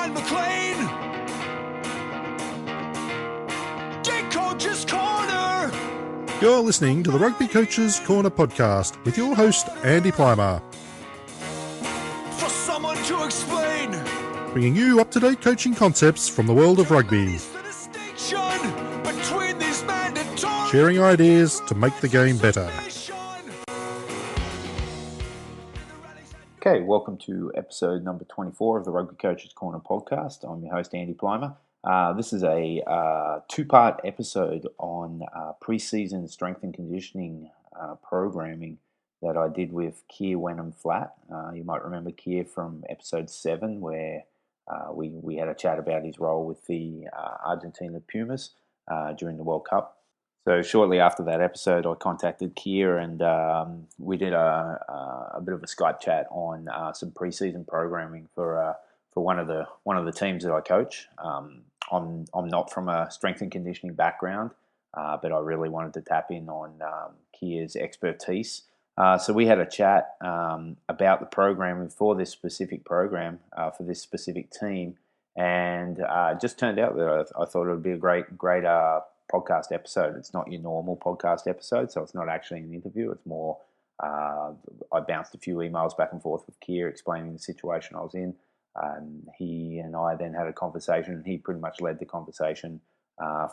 and McLean. Get Coach's Corner. You're listening to the Rugby Coaches Corner podcast with your host, Andy Plimer. For someone to explain. Bringing you up-to-date coaching concepts from the world of rugby. The distinction between these mandatory. Sharing ideas to make the game better. Okay, welcome to episode number 24 of the Rugby Coaches Corner podcast. I'm your host, Andy Plimer. This is a two-part episode on pre-season strength and conditioning programming that I did with Keir Wenham-Flatt. You might remember Keir from episode 7 where we had a chat about his role with the Argentina Pumas during the World Cup. So shortly after that episode, I contacted Keir and we did a bit of a Skype chat on some preseason programming for one of the teams that I coach. I'm not from a strength and conditioning background, but I really wanted to tap in on Keir's expertise. So we had a chat about the programming for this specific program for this specific team, and it just turned out that I thought it would be a great podcast episode. It's not your normal podcast episode, so it's not actually an interview. It's more I bounced a few emails back and forth with Keir explaining the situation I was in. He and I then had a conversation, and he pretty much led the conversation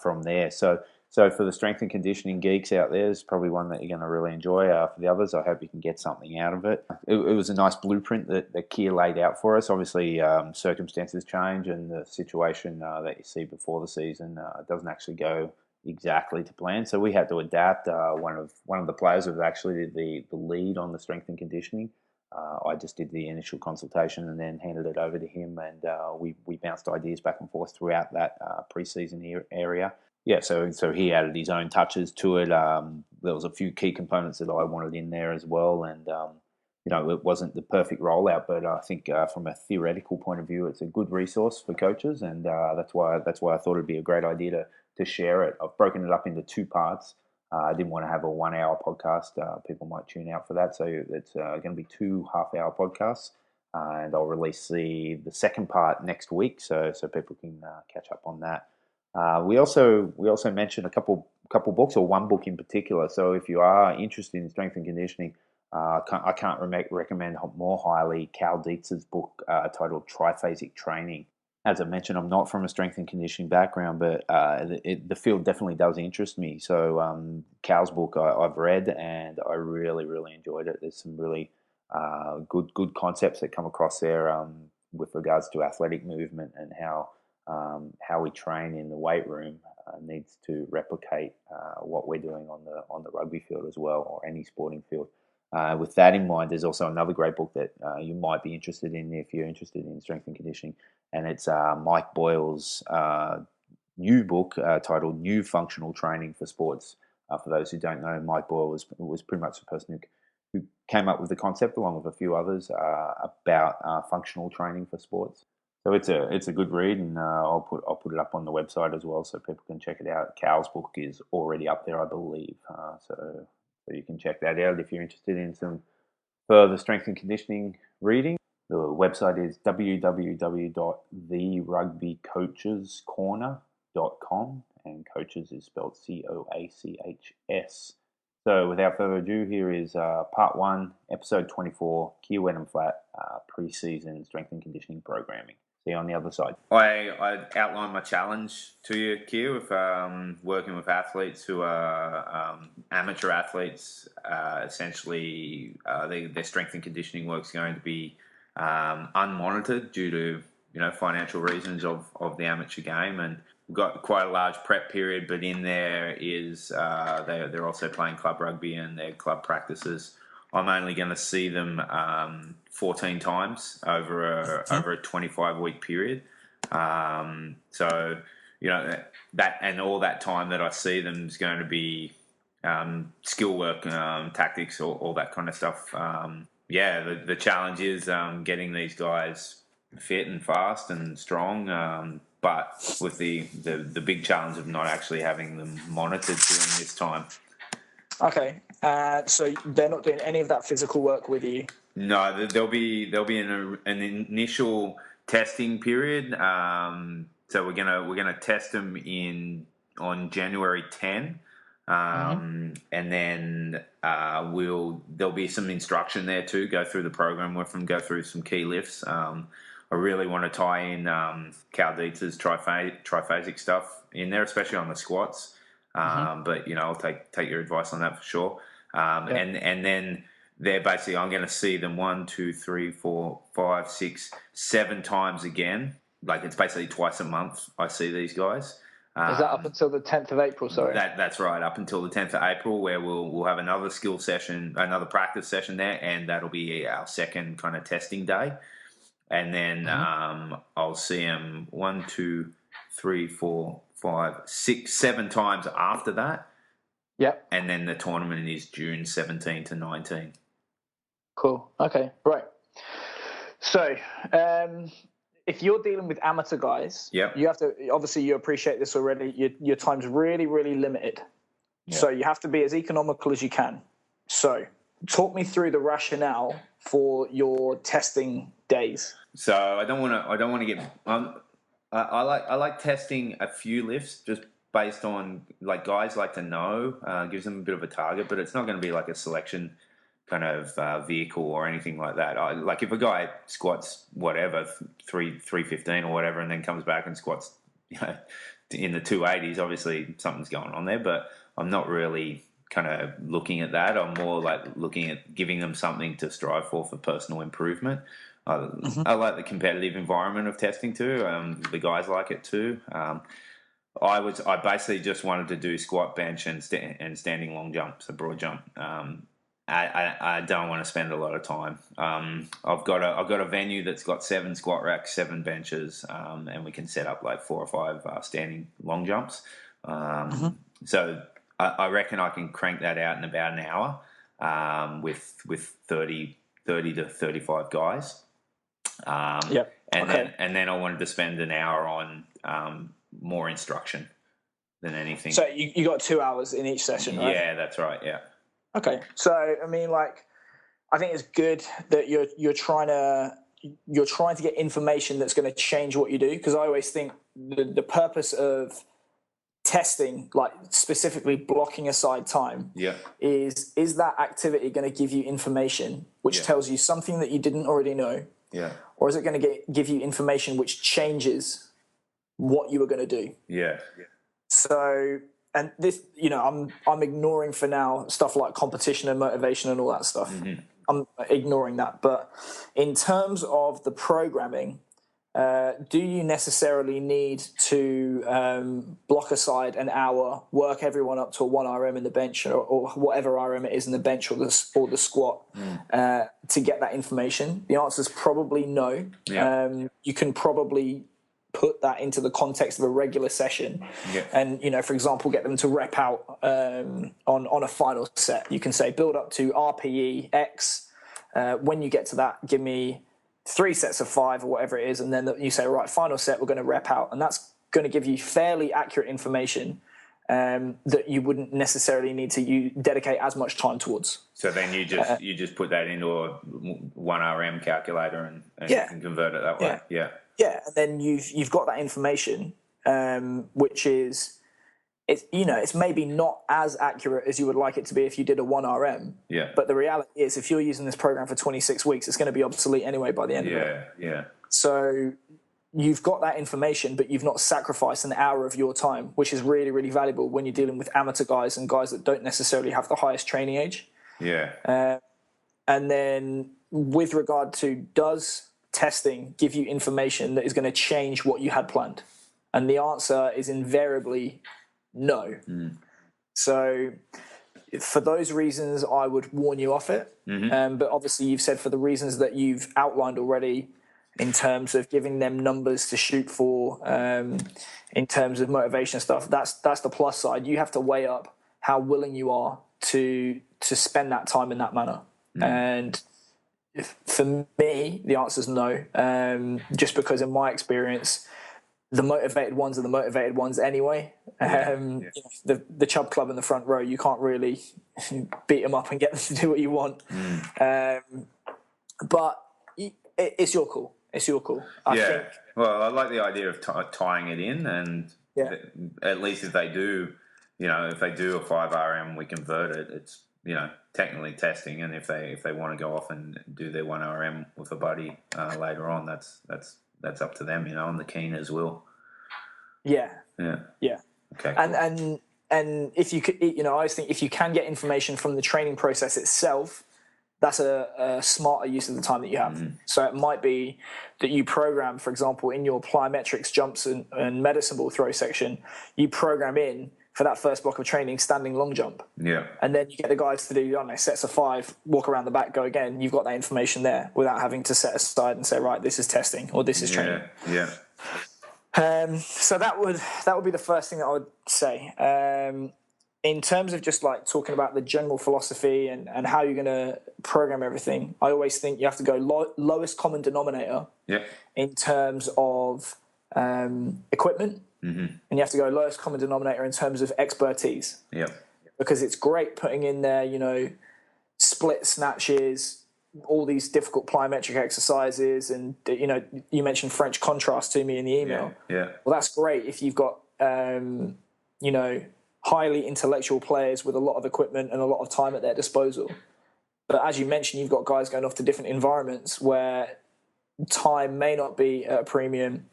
from there. So for the strength and conditioning geeks out there, it's probably one that you're going to really enjoy. For the others, I hope you can get something out of it. It was a nice blueprint that Keir laid out for us. Obviously, circumstances change, and the situation that you see before the season doesn't actually go exactly to plan. So we had to adapt. One of the players was actually the lead on the strength and conditioning. I just did the initial consultation and then handed it over to him, and we bounced ideas back and forth throughout that preseason area. Yeah, so he added his own touches to it. There was a few key components that I wanted in there as well, and it wasn't the perfect rollout, but I think from a theoretical point of view, it's a good resource for coaches, and that's why I thought it'd be a great idea to share it. I've broken it up into two parts. I didn't want to have a 1 hour podcast. People might tune out for that. So it's going to be 2 half-hour podcasts, and I'll release the second part next week, so people can catch up on that. We also mentioned a couple books, or one book in particular. So if you are interested in strength and conditioning, I can't recommend more highly Cal Dietz's book titled Triphasic Training. As I mentioned, I'm not from a strength and conditioning background, but the field definitely does interest me. So Cal's book I've read, and I really, really enjoyed it. There's some really good concepts that come across there with regards to athletic movement and how we train in the weight room needs to replicate what we're doing on the rugby field as well, or any sporting field. With that in mind, there's also another great book that you might be interested in if you're interested in strength and conditioning, and it's Mike Boyle's new book titled New Functional Training for Sports. For those who don't know, Mike Boyle was pretty much the person who came up with the concept, along with a few others, about functional training for sports. So it's a good read, and I'll put it up on the website as well, so people can check it out. Cal's book is already up there, I believe, so you can check that out if you're interested in some further strength and conditioning reading. The website is www.therugbycoachescorner.com, and coaches is spelled COACHS. So without further ado, here is part 1, episode 24, Keir Wenham-Flatt, pre-season strength and conditioning programming. See you on the other side. I outlined my challenge to you, Keir, with working with athletes who are amateur athletes. Essentially, their strength and conditioning work is going to be unmonitored due to financial reasons of the amateur game, and we've got quite a large prep period. But in there is they're also playing club rugby and their club practices. I'm only going to see them 14 times over a 25-week period. So that and all that time that I see them is going to be skill work, tactics, all that kind of stuff. The challenge is getting these guys fit and fast and strong, but with the big challenge of not actually having them monitored during this time. Okay, so they're not doing any of that physical work with you? No, there'll be an initial testing period. So we're gonna test them on January 10, and then there'll be some instruction there too. Go through the program with them. Go through some key lifts. I really want to tie in Cal Dietz's triphasic stuff in there, especially on the squats. But I'll take your advice on that for sure. And then they're basically, I'm going to see them 1, 2, 3, 4, 5, 6, 7 times again. Like it's basically twice a month I see these guys. Is that up until the 10th of April? Sorry. That's right, up until the 10th of April, where we'll have another skill session, another practice session there, and that'll be our second kind of testing day. And then I'll see them 1, 2, 3, 4, 5, 6, 7 times after that. Yep. And then the tournament is June 17 to 19. Cool. Okay. Right. So, if you're dealing with amateur guys, you have to, obviously you appreciate this already, your time's really, really limited. Yep. So you have to be as economical as you can. So talk me through the rationale for your testing days. So I don't want to get, I like testing a few lifts just based on, like, guys like to know, gives them a bit of a target, but it's not going to be like a selection kind of vehicle or anything like that. Like if a guy squats whatever 315 or whatever, and then comes back and squats in the 280s, obviously something's going on there. But I'm not really kind of looking at that. I'm more like looking at giving them something to strive for personal improvement. I like the competitive environment of testing too. The guys like it too. I basically just wanted to do squat, bench, and standing long jumps, a broad jump. I don't want to spend a lot of time. I've got a venue that's got 7 squat racks, 7 benches, and we can set up like 4 or 5 standing long jumps. So I reckon I can crank that out in about an hour with 30 to 35 guys. And then I wanted to spend an hour on more instruction than anything. So you got 2 hours in each session, right? Yeah, that's right. Yeah. Okay, so I mean, like, I think it's good that you're trying to get information that's going to change what you do, because I always think the purpose of testing, like specifically blocking aside time, is that activity going to give you information which tells you something that you didn't already know, or is it going to give you information which changes what you were going to do? So. And this, I'm ignoring for now stuff like competition and motivation and all that stuff. I'm ignoring that. But in terms of the programming, do you necessarily need to block aside an hour, work everyone up to a 1 RM in the bench or whatever RM it is in the bench or the squat to get that information? The answer is probably no. You can probably put that into the context of a regular session and, for example, get them to rep out on a final set. You can say build up to RPE X. When you get to that, give me 3 sets of 5 or whatever it is, and then you say, right, final set, we're going to rep out, and that's going to give you fairly accurate information that you wouldn't necessarily need to dedicate as much time towards. So then you just put that into a 1 RM calculator and you can convert it that way. Yeah, and then you've got that information, which is, it's maybe not as accurate as you would like it to be if you did a 1 RM. But the reality is, if you're using this program for 26 weeks, it's going to be obsolete anyway by the end of it. So you've got that information, but you've not sacrificed an hour of your time, which is really, really valuable when you're dealing with amateur guys and guys that don't necessarily have the highest training age. And then with regard to, does testing give you information that is going to change what you had planned? And the answer is invariably no. So for those reasons, I would warn you off it. But obviously you've said for the reasons that you've outlined already, in terms of giving them numbers to shoot for, in terms of motivation stuff, that's the plus side. You have to weigh up how willing you are to spend that time in that manner. And for me, the answer is no, just because in my experience, the motivated ones are the motivated ones anyway. The chub club in the front row, you can't really beat them up and get them to do what you want. But it's your call. It's your call. I think. Well, I like the idea of tying it in, and Yeah. at least if they do, if they do a 5RM, we convert it. It's technically testing, and if they want to go off and do their 1RM with a buddy later on, that's up to them, and the keeners will. Yeah. Yeah. Okay. And Cool. and if you could, I always think if you can get information from the training process itself, that's a smarter use of the time that you have. Mm-hmm. So it might be that you program, for example, in your plyometrics jumps and medicine ball throw section, you program in for that first block of training standing long jump. Yeah. And then you get the guys to do, I don't know, sets of 5, walk around the back, go again. You've got that information there without having to set aside and say, right, this is testing or this is training. Yeah. So that would be the first thing that I would say. In terms of just like talking about the general philosophy and how you're going to program everything, I always think you have to go lowest common denominator in terms of equipment, and you have to go lowest common denominator in terms of expertise. Yeah, because it's great putting in there, split snatches, all these difficult plyometric exercises, and you mentioned French contrast to me in the email. Yeah. Well, that's great if you've got highly intellectual players with a lot of equipment and a lot of time at their disposal. But as you mentioned, you've got guys going off to different environments where time may not be at a premium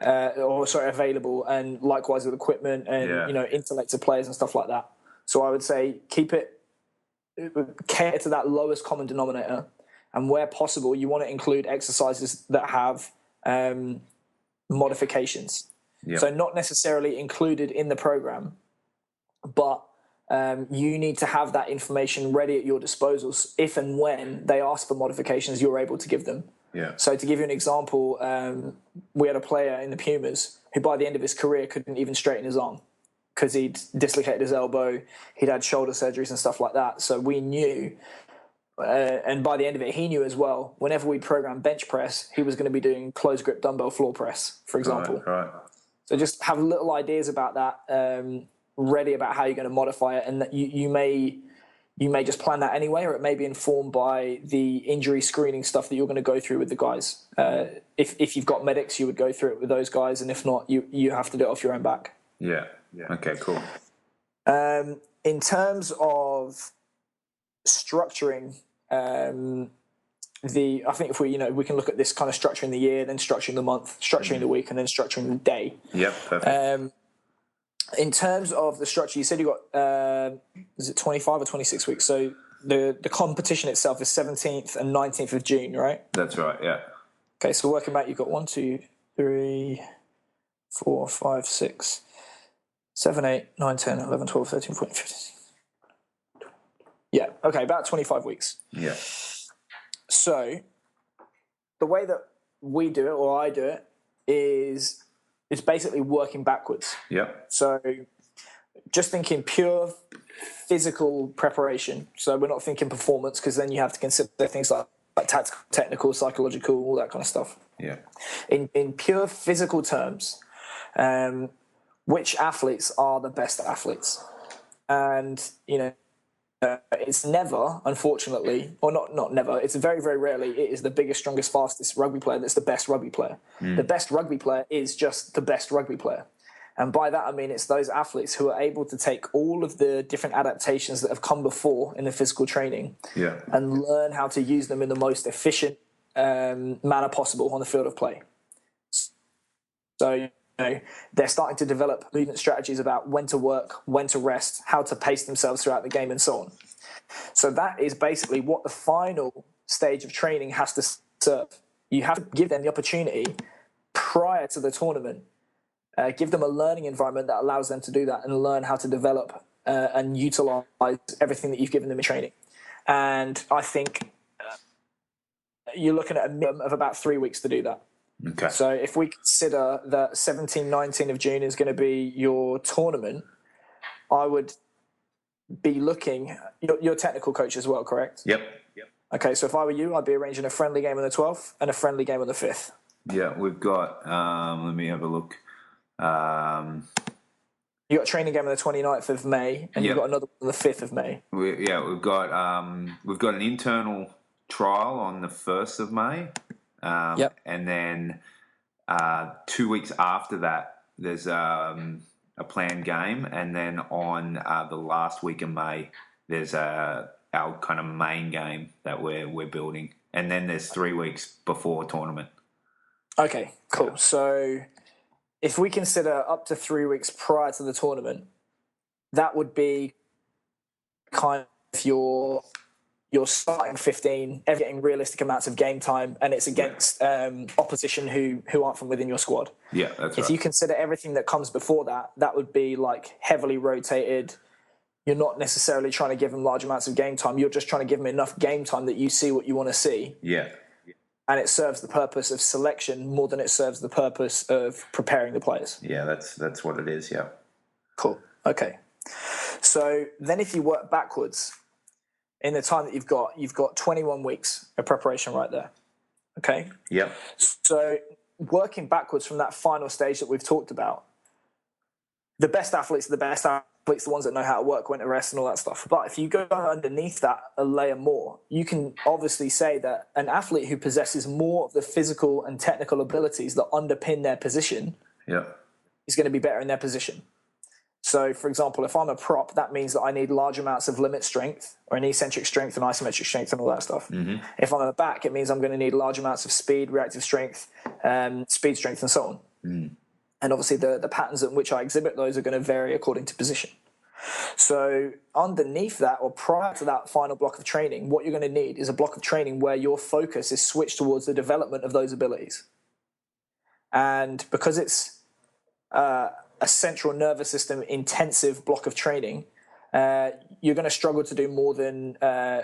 available, and likewise with equipment and intellect of players and stuff like that. So I would say cater to that lowest common denominator, and where possible you want to include exercises that have modifications. So not necessarily included in the program, but you need to have that information ready at your disposal if and when they ask for modifications, you're able to give them. Yeah. So to give you an example, we had a player in the Pumas who by the end of his career couldn't even straighten his arm because he'd dislocated his elbow, he'd had shoulder surgeries and stuff like that. So we knew, and by the end of it, he knew as well, whenever we programmed bench press, he was going to be doing closed grip dumbbell floor press, for example. Right. So just have little ideas about that, ready about how you're going to modify it, and that you may just plan that anyway, or it may be informed by the injury screening stuff that you're going to go through with the guys. If you've got medics, you would go through it with those guys, and if not, you have to do it off your own back. Yeah. Okay, cool. In terms of structuring, I think if we can look at this kind of structuring the year, then structuring the month, structuring the week, and then structuring the day. Yep, perfect. In terms of the structure, you said you got is it 25 or 26 weeks? So the competition itself is 17th and 19th of June, right? That's right. Yeah. Okay, so working back, you've got 1, 2, 3, 4, 5, 6, 7, 8, 9, 10, 11, 12, 13, 14, 15. Yeah. Okay, about 25 weeks. Yeah. So the way that we do it, or I do it, is it's basically working backwards. Yep. So just thinking pure physical preparation. So we're not thinking performance, because then you have to consider things like tactical, technical, psychological, all that kind of stuff. Yeah. In pure physical terms, which athletes are the best athletes? And, it's never, unfortunately, or not never, it's very, very rarely, it is the biggest, strongest, fastest rugby player that's the best rugby player. The best rugby player is just the best rugby player. And by that, I mean it's those athletes who are able to take all of the different adaptations that have come before in the physical training and learn how to use them in the most efficient manner possible on the field of play. So, they're starting to develop movement strategies about when to work, when to rest, how to pace themselves throughout the game, and so on. So that is basically what the final stage of training has to serve. You have to give them the opportunity prior to the tournament, give them a learning environment that allows them to do that and learn how to develop and utilize everything that you've given them in training. And I think you're looking at a minimum of about 3 weeks to do that. Okay. So if we consider that 17, 19 of June is going to be your tournament, I would be looking, you're a technical coach as well, correct? Yep. Okay, so if I were you, I'd be arranging a friendly game on the 12th and a friendly game on the 5th. Yeah, we've got, let me have a look. You got a training game on the 29th of May, and you've got another one on the 5th of May. We've got an internal trial on the 1st of May. And then 2 weeks after that, there's a planned game, and then on the last week of May, there's our kind of main game that we're building, and then there's 3 weeks before tournament. Okay, cool. So if we consider up to 3 weeks prior to the tournament, that would be kind of your starting 15, getting realistic amounts of game time, and it's against opposition who aren't from within your squad. Yeah, that's right. If you consider everything that comes before that, that would be like heavily rotated. You're not necessarily trying to give them large amounts of game time. You're just trying to give them enough game time that you see what you want to see. Yeah. And it serves the purpose of selection more than it serves the purpose of preparing the players. Yeah, that's what it is, yeah. Cool. Okay. So then if you work backwards, in the time that you've got 21 weeks of preparation right there. Okay? Yep. So working backwards from that final stage that we've talked about, the best athletes are the best athletes, the ones that know how to work, when to rest and all that stuff. But if you go underneath that a layer more, you can obviously say that an athlete who possesses more of the physical and technical abilities that underpin their position is going to be better in their position. So, for example, if I'm a prop, that means that I need large amounts of limit strength, or an eccentric strength and isometric strength and all that stuff. Mm-hmm. If I'm a back, it means I'm going to need large amounts of speed, reactive strength, speed strength, and so on. Mm. And obviously the patterns in which I exhibit those are going to vary according to position. So underneath that, or prior to that final block of training, what you're going to need is a block of training where your focus is switched towards the development of those abilities. And because it's a central nervous system intensive block of training, you're going to struggle to do more than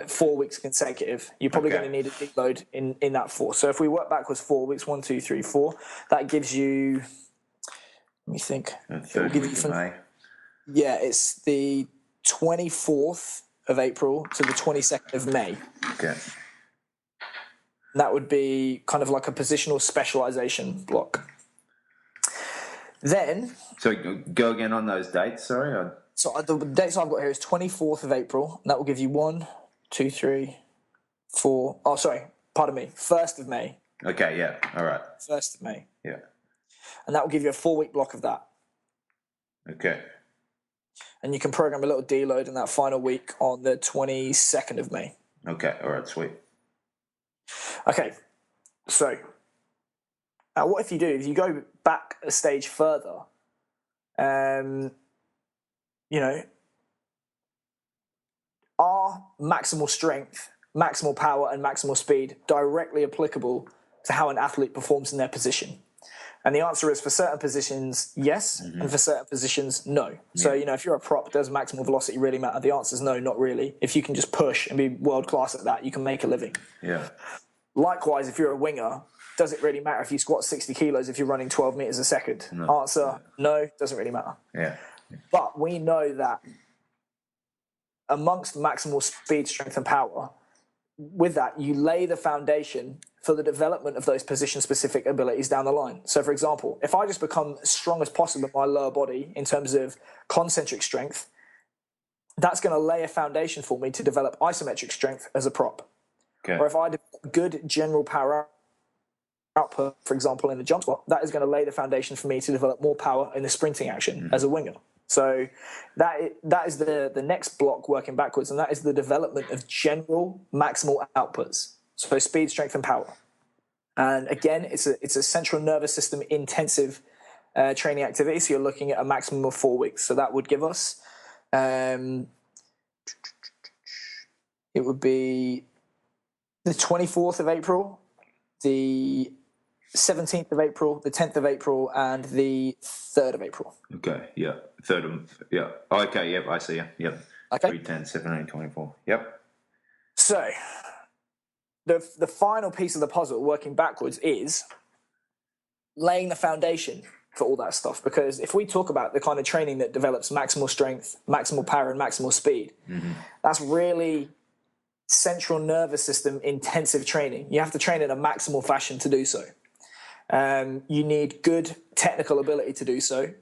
4 weeks consecutive. You're probably going to need a deload in that 4. So if we work backwards 4 weeks, 1, 2, 3, 4, that gives you, let me think. Third week of May. Yeah, it's the 24th of April to the 22nd of May. Okay. And that would be kind of like a positional specialization block. Then... So go again on those dates, sorry? So the dates I've got here is 24th of April. And that will give you 1, 2, 3, 4... Oh, sorry. Pardon me. 1st of May. Okay, yeah. All right. 1st of May. Yeah. And that will give you a 4-week block of that. Okay. And you can program a little deload in that final week on the 22nd of May. Okay. All right, sweet. Okay. So... Now, what if you go back a stage further, are maximal strength, maximal power, and maximal speed directly applicable to how an athlete performs in their position? And the answer is, for certain positions, yes, and for certain positions, no. Yeah. So, if you're a prop, does maximal velocity really matter? The answer is no, not really. If you can just push and be world-class at that, you can make a living. Yeah. Likewise, if you're a winger, does it really matter if you squat 60 kilos if you're running 12 meters a second? No. Answer, no, doesn't really matter. Yeah. But we know that amongst maximal speed, strength, and power, with that, you lay the foundation for the development of those position-specific abilities down the line. So, for example, if I just become as strong as possible in my lower body in terms of concentric strength, that's going to lay a foundation for me to develop isometric strength as a prop. Okay. Or if I develop good general power output, for example, in the jump squat, that is going to lay the foundation for me to develop more power in the sprinting action as a winger. So that is the next block working backwards, and that is the development of general maximal outputs. So speed, strength, and power. And again, it's a central nervous system intensive training activity. So you're looking at a maximum of 4 weeks. So that would give us, it would be the 24th of April, the 17th of April, the 10th of April, and the 3rd of April. Okay, yeah. 3rd of, yeah. Okay, yep, I see you. Yep. Okay. 3, 10, 17, 24. Yep. So, the final piece of the puzzle, working backwards, is laying the foundation for all that stuff. Because if we talk about the kind of training that develops maximal strength, maximal power, and maximal speed, that's really central nervous system intensive training. You have to train in a maximal fashion to do so. You need good technical ability to do so,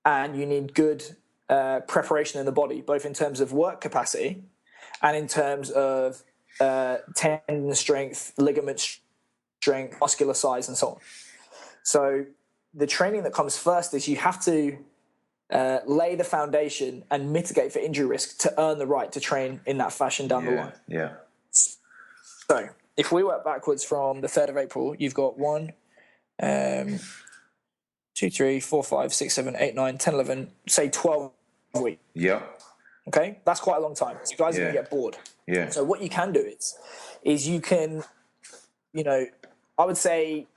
and you need good preparation in the body, both in terms of work capacity and in terms of tendon strength, ligament strength, muscular size, and so on. So the training that comes first is you have to lay the foundation and mitigate for injury risk to earn the right to train in that fashion down the line. Yeah. So if we work backwards from the 3rd of April, you've got 1, 2, 3, 4, 5, 6, 7, 8, 9, 10, 11, say 12 weeks. Yep. Okay, that's quite a long time. So you guys are going to get bored. Yeah. So what you can do is you can, I would say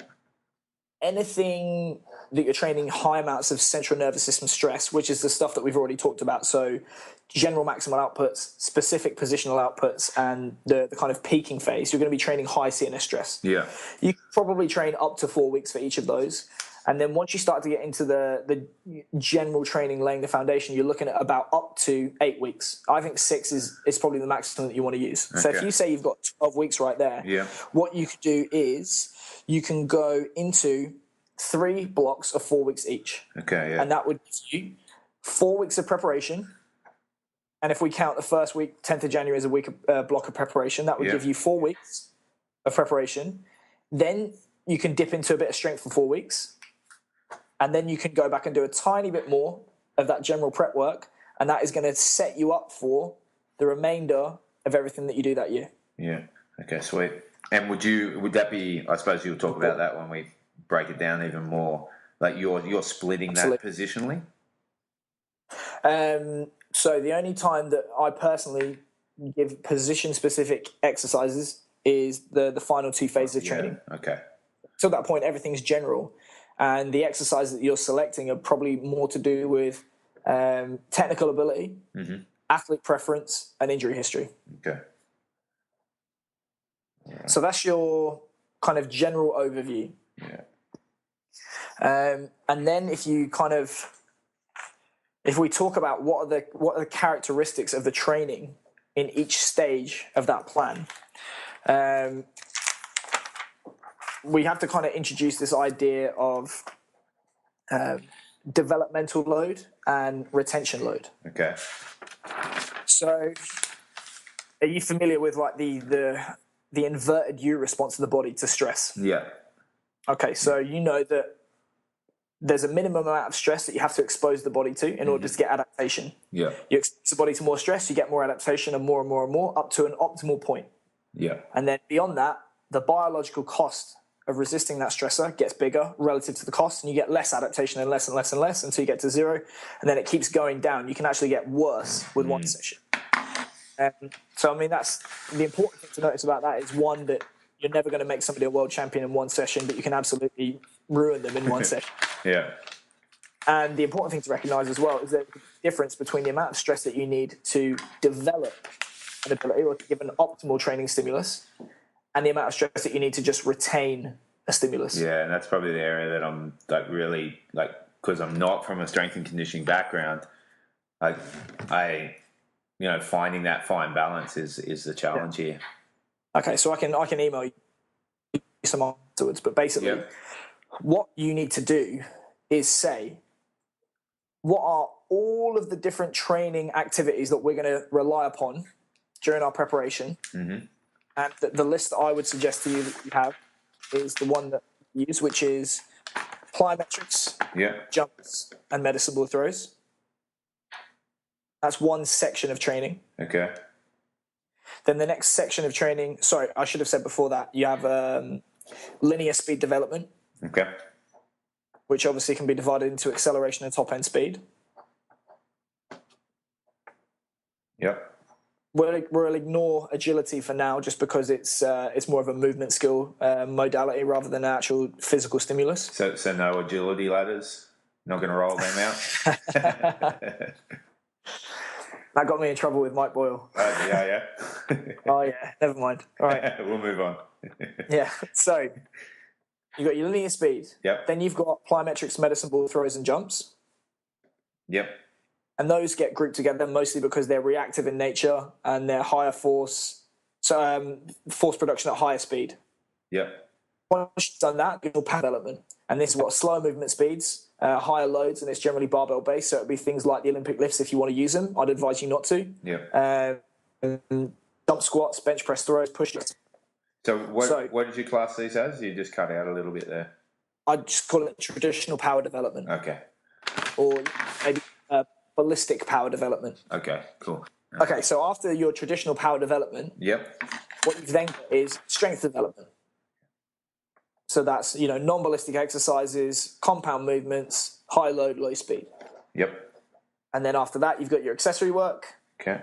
anything that you're training high amounts of central nervous system stress, which is the stuff that we've already talked about. So general maximal outputs, specific positional outputs, and the kind of peaking phase, you're going to be training high CNS stress. Yeah. You can probably train up to 4 weeks for each of those. And then once you start to get into the general training, laying the foundation, you're looking at about up to 8 weeks. I think 6 is probably the maximum that you want to use. Okay. So if you say you've got 12 weeks right there, what you could do is you can go into 3 blocks of 4 weeks each. Okay, yeah. And that would give you 4 weeks of preparation. And if we count the first week, 10th of January, as a week block of preparation, that would give you 4 weeks of preparation. Then you can dip into a bit of strength for 4 weeks. And then you can go back and do a tiny bit more of that general prep work. And that is going to set you up for the remainder of everything that you do that year. Yeah. Okay, sweet. And would that be, I suppose you'll talk about that when we break it down even more, like you're splitting that positionally? So the only time that I personally give position-specific exercises is the final 2 phases of training. Okay. So at that point, everything's general. And the exercises that you're selecting are probably more to do with technical ability, athlete preference, and injury history. Okay. Right. So that's your kind of general overview. Yeah. And then if we talk about what are the characteristics of the training in each stage of that plan, we have to kind of introduce this idea of developmental load and retention load. Okay. So are you familiar with like the inverted U response of the body to stress? Yeah. Okay, so you know that there's a minimum amount of stress that you have to expose the body to in order to get adaptation. Yeah. You expose the body to more stress, you get more adaptation and more and more and more up to an optimal point. Yeah. And then beyond that, the biological cost of resisting that stressor gets bigger relative to the cost, and you get less adaptation and less and less and less until you get to 0, and then it keeps going down. You can actually get worse with one session. So, I mean, that's the important thing to notice about that is, one, that you're never going to make somebody a world champion in one session, but you can absolutely ruin them in one session. Yeah. And the important thing to recognize as well is the difference between the amount of stress that you need to develop an ability or to give an optimal training stimulus and the amount of stress that you need to just retain a stimulus. Yeah, and that's probably the area that I'm like really like, because I'm not from a strength and conditioning background, finding that fine balance is the challenge here. Okay, so I can email you some afterwards, but basically what you need to do is say, what are all of the different training activities that we're going to rely upon during our preparation? Mm-hmm. And the list that I would suggest to you that you have is the one that you use, which is plyometrics, jumps, and medicine ball throws. That's one section of training. Okay. Then the next section of training, sorry, I should have said before that, you have linear speed development. Okay. Which obviously can be divided into acceleration and top-end speed. Yep. We'll ignore agility for now, just because it's more of a movement skill modality rather than an actual physical stimulus. So no agility ladders? Not going to roll them out? That got me in trouble with Mike Boyle. Yeah. Oh, yeah. Never mind. All right. We'll move on. Yeah. So you've got your linear speed. Yep. Then you've got plyometrics, medicine ball throws, and jumps. Yep. And those get grouped together mostly because they're reactive in nature and they're higher force, so force production at higher speed. Yep. Once you've done that, you'll power development. And this is what slower movement speeds, higher loads, and it's generally barbell based. So it'll be things like the Olympic lifts if you want to use them. I'd advise you not to. Yeah. Jump squats, bench press throws, push-ups. So what did you class these as? You just cut out a little bit there. I just call it traditional power development. Okay. Or maybe ballistic power development. Okay, cool. Okay, so after your traditional power development, Yep. what you've then got is strength development. So that's, non-ballistic exercises, compound movements, high load, low speed. Yep. And then after that, you've got your accessory work. Okay.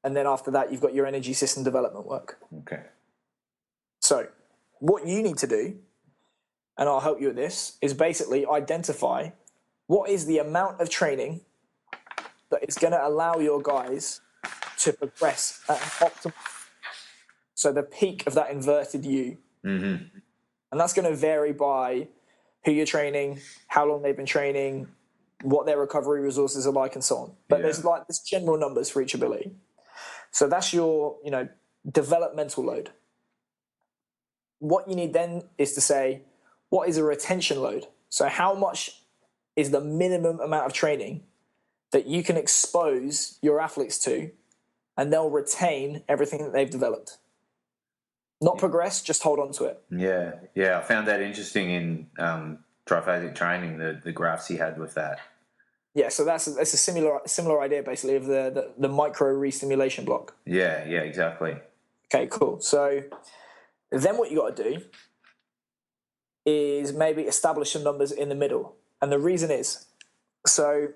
And then after that, you've got your energy system development work. Okay. So what you need to do, and I'll help you with this, is basically identify what is the amount of training that is going to allow your guys to progress at an optimal. So the peak of that inverted U. Mm-hmm. And that's going to vary by who you're training, how long they've been training, what their recovery resources are like, and so on. But there's general numbers for each ability. So that's your, developmental load. What you need then is to say, what is a retention load? So how much is the minimum amount of training that you can expose your athletes to, and they'll retain everything that they've developed? Not progress, just hold on to it. Yeah. I found that interesting in triphasic training, the graphs he had with that. Yeah, so that's a similar idea basically of the micro re-stimulation block. Yeah, exactly. Okay, cool. So then what you got to do is maybe establish some numbers in the middle. And the reason is, so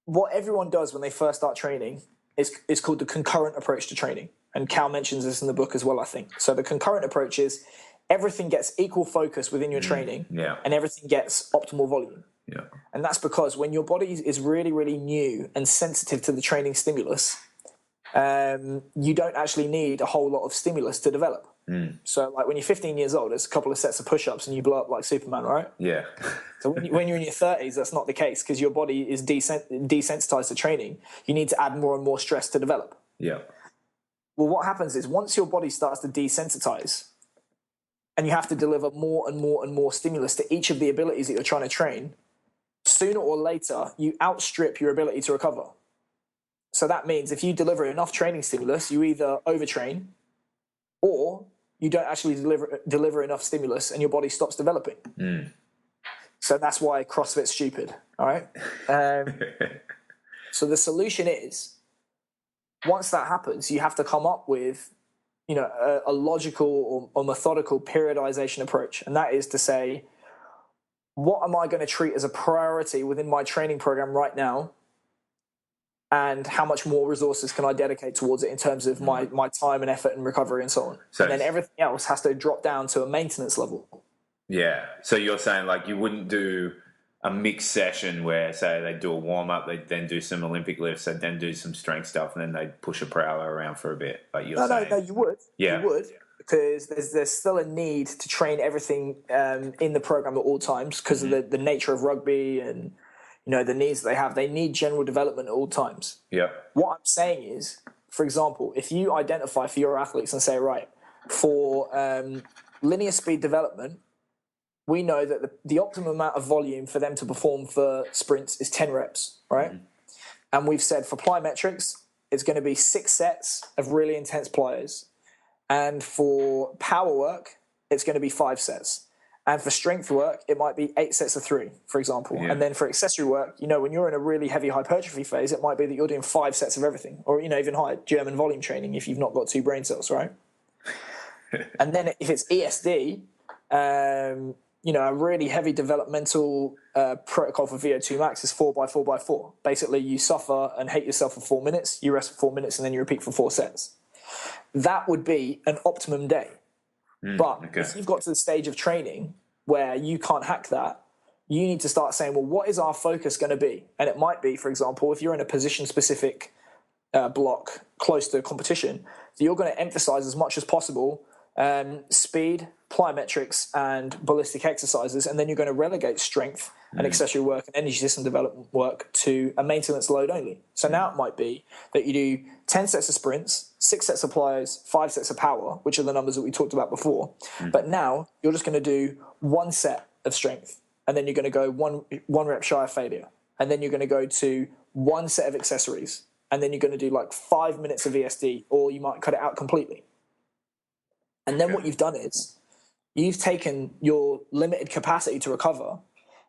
what everyone does when they first start training is called the concurrent approach to training. And Cal mentions this in the book as well, I think. So the concurrent approach is everything gets equal focus within your training, and everything gets optimal volume. Yeah. And that's because when your body is really, really new and sensitive to the training stimulus, you don't actually need a whole lot of stimulus to develop. So like when you're 15 years old, it's a couple of sets of push-ups and you blow up like Superman, right? Yeah. So when you're in your 30s, that's not the case because your body is desensitized to training. You need to add more and more stress to develop. Yeah. Well, what happens is once your body starts to desensitize and you have to deliver more and more and more stimulus to each of the abilities that you're trying to train, sooner or later, you outstrip your ability to recover. So that means if you deliver enough training stimulus, you either overtrain or you don't actually deliver enough stimulus and your body stops developing. So that's why CrossFit's stupid, all right? So the solution is, once that happens, you have to come up with, a logical or methodical periodization approach. And that is to say, what am I going to treat as a priority within my training program right now? And how much more resources can I dedicate towards it in terms of my time and effort and recovery and so on. And then everything else has to drop down to a maintenance level. Yeah. So you're saying like you wouldn't do a mixed session where, say, they do a warm-up, they then do some Olympic lifts, they then do some strength stuff, and then they push a prowler around for a bit. Like you're saying. No, you would. Yeah. You would. Because there's still a need to train everything in the program at all times because of the nature of rugby and the needs that they have. They need general development at all times. Yeah. What I'm saying is, for example, if you identify for your athletes and say, right, for linear speed development, we know that the optimum amount of volume for them to perform for sprints is 10 reps, right? And we've said for plyometrics, it's going to be 6 sets of really intense plyos. And for power work, it's going to be 5 sets. And for strength work, it might be 8 sets of 3, for example. Yeah. And then for accessory work, when you're in a really heavy hypertrophy phase, it might be that you're doing 5 sets of everything, or, even higher German volume training if you've not got 2 brain cells, right? And then if it's ESD, a really heavy developmental protocol for VO2 max is 4x4x4. Basically, you suffer and hate yourself for 4 minutes, you rest for 4 minutes, and then you repeat for 4 sets. That would be an optimum day. But if you've got to the stage of training where you can't hack that, you need to start saying, well, what is our focus going to be? And it might be, for example, if you're in a position-specific block close to competition, that you're going to emphasize as much as possible speed, plyometrics, and ballistic exercises, and then you're going to relegate strength and accessory work and energy system development work to a maintenance load only. So now it might be that you do 10 sets of sprints, 6 sets of plyos, 5 sets of power, which are the numbers that we talked about before. But now you're just going to do 1 set of strength, and then you're going to go one rep shy of failure, and then you're going to go to 1 set of accessories, and then you're going to do like 5 minutes of ESD, or you might cut it out completely. And then what you've done is you've taken your limited capacity to recover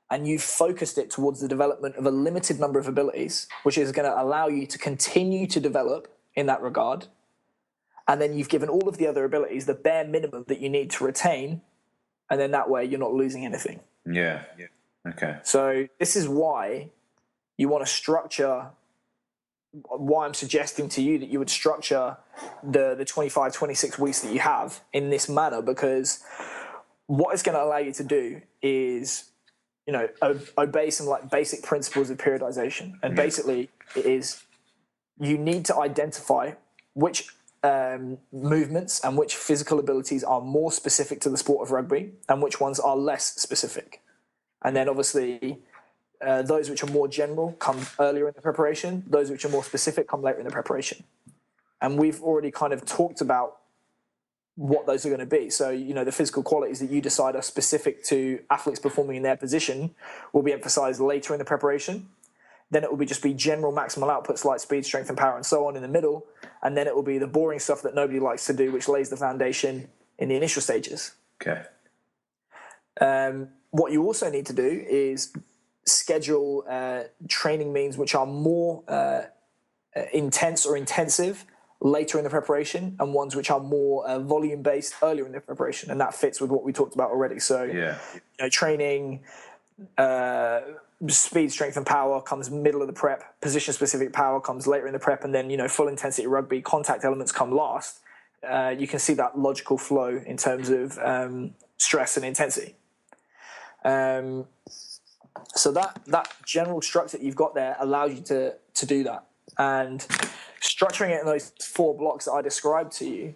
and you've focused it towards the development of a limited number of abilities, which is going to allow you to continue to develop in that regard. And then you've given all of the other abilities the bare minimum that you need to retain, and then that way you're not losing anything. Yeah. Okay. So this is why you want to structure, why I'm suggesting to you that you would structure the 25, 26 weeks that you have in this manner, because what it's going to allow you to do is, obey some like basic principles of periodization. And basically it is, you need to identify which movements and which physical abilities are more specific to the sport of rugby and which ones are less specific. And then obviously those which are more general come earlier in the preparation. Those which are more specific come later in the preparation. And we've already kind of talked about what those are going to be. So, the physical qualities that you decide are specific to athletes performing in their position will be emphasized later in the preparation. Then it will just be general maximal outputs like speed, strength, and power, and so on in the middle. And then it will be the boring stuff that nobody likes to do, which lays the foundation in the initial stages. Okay. What you also need to do is schedule training means which are more intense or intensive later in the preparation, and ones which are more volume-based earlier in the preparation. And that fits with what we talked about already. So, training... speed, strength, and power comes middle of the prep. Position-specific power comes later in the prep, and then full intensity rugby contact elements come last. You can see that logical flow in terms of stress and intensity. So that general structure that you've got there allows you to do that, and structuring it in those 4 blocks that I described to you.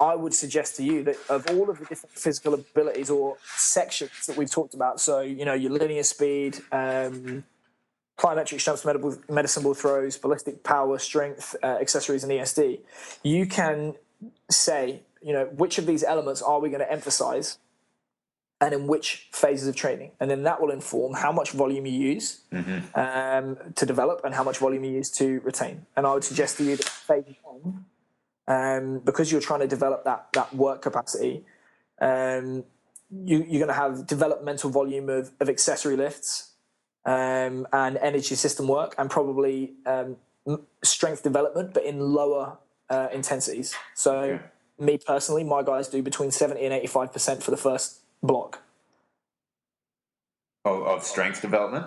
I would suggest to you that of all of the different physical abilities or sections that we've talked about, so, your linear speed, plyometric jumps, medicine ball throws, ballistic power, strength, accessories, and ESD, you can say, which of these elements are we going to emphasize and in which phases of training. And then that will inform how much volume you use to develop and how much volume you use to retain. And I would suggest to you that phase 1, because you're trying to develop that work capacity, you're going to have developmental volume of accessory lifts and energy system work, and probably strength development, but in lower intensities. So me personally, my guys do between 70 and 85% for the first block. Of strength development?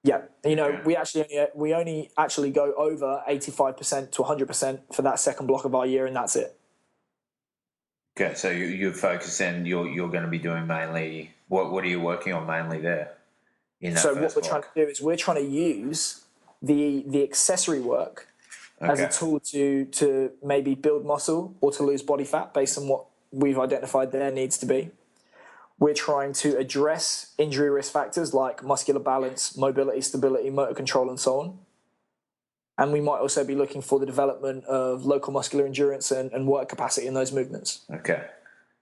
Yeah, we only actually go over 85% to 100% for that second block of our year, and that's it. Okay, so you focus, and you're going to be doing mainly what are you working on mainly there? So what we're trying to do is we're trying to use the accessory work as a tool to maybe build muscle or to lose body fat based on what we've identified there needs to be. We're trying to address injury risk factors like muscular balance, mobility, stability, motor control, and so on. And we might also be looking for the development of local muscular endurance and work capacity in those movements. Okay.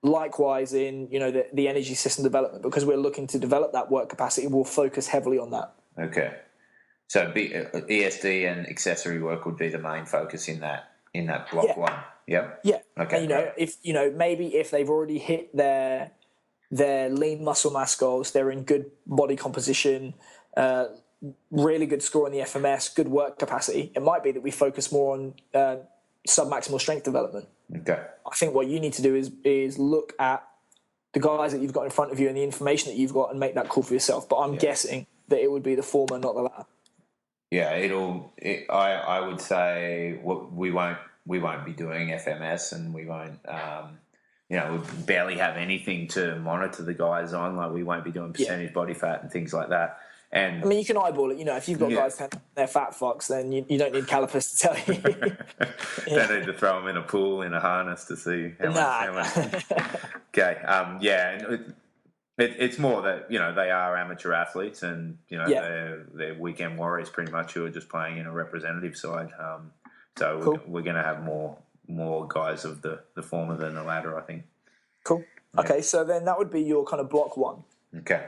Likewise, in the energy system development, because we're looking to develop that work capacity, we'll focus heavily on that. Okay. So ESD and accessory work would be the main focus in that block 1. Yep. Yeah. Okay. And, if maybe if they've already hit their lean muscle mass goals, they're in good body composition, really good score on the FMS, good work capacity, it might be that we focus more on sub-maximal strength development. Okay. I think what you need to do is look at the guys that you've got in front of you and the information that you've got and make that call for yourself. But I'm guessing that it would be the former, not the latter. Yeah, I would say we won't be doing FMS, and we won't. We barely have anything to monitor the guys on. Like, we won't be doing percentage body fat and things like that. And I mean, you can eyeball it. If you've got guys telling they're fat fucks, then you don't need calipers to tell you. Don't need to throw them in a pool in a harness to see how much. Okay. It's more that they are amateur athletes, and they're weekend warriors pretty much, who are just playing in a representative side. So we're going to have more guys of the former than the latter, I think. Cool. Okay, so then that would be your kind of block 1. Okay.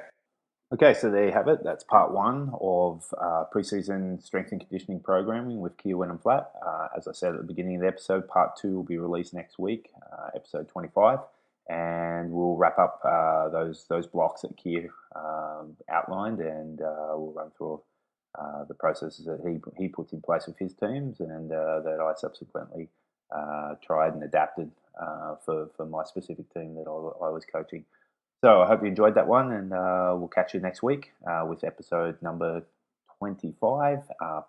Okay, so there you have it. That's part one of pre-season strength and conditioning programming with Keir, Wenham-Flatt. As I said at the beginning of the episode, part two will be released next week, episode 25, and we'll wrap up those blocks that Keir outlined, and we'll run through the processes that he puts in place with his teams, and that I subsequently tried and adapted for my specific team that I was coaching. So I hope you enjoyed that one, and we'll catch you next week with episode number 25,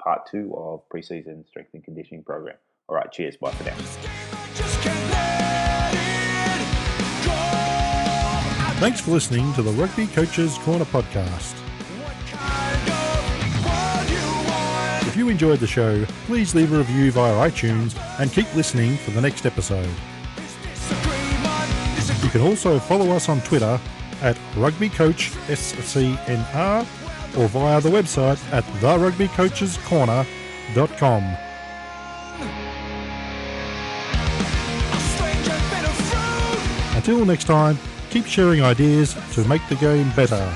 part two of preseason strength and conditioning program. All right, cheers. Bye for now. Thanks for listening to the Rugby Coaches Corner podcast. If you enjoyed the show, please leave a review via iTunes and keep listening for the next episode. You can also follow us on Twitter at RugbyCoachSCNR or via the website at therugbycoachescorner.com. Until next time, keep sharing ideas to make the game better.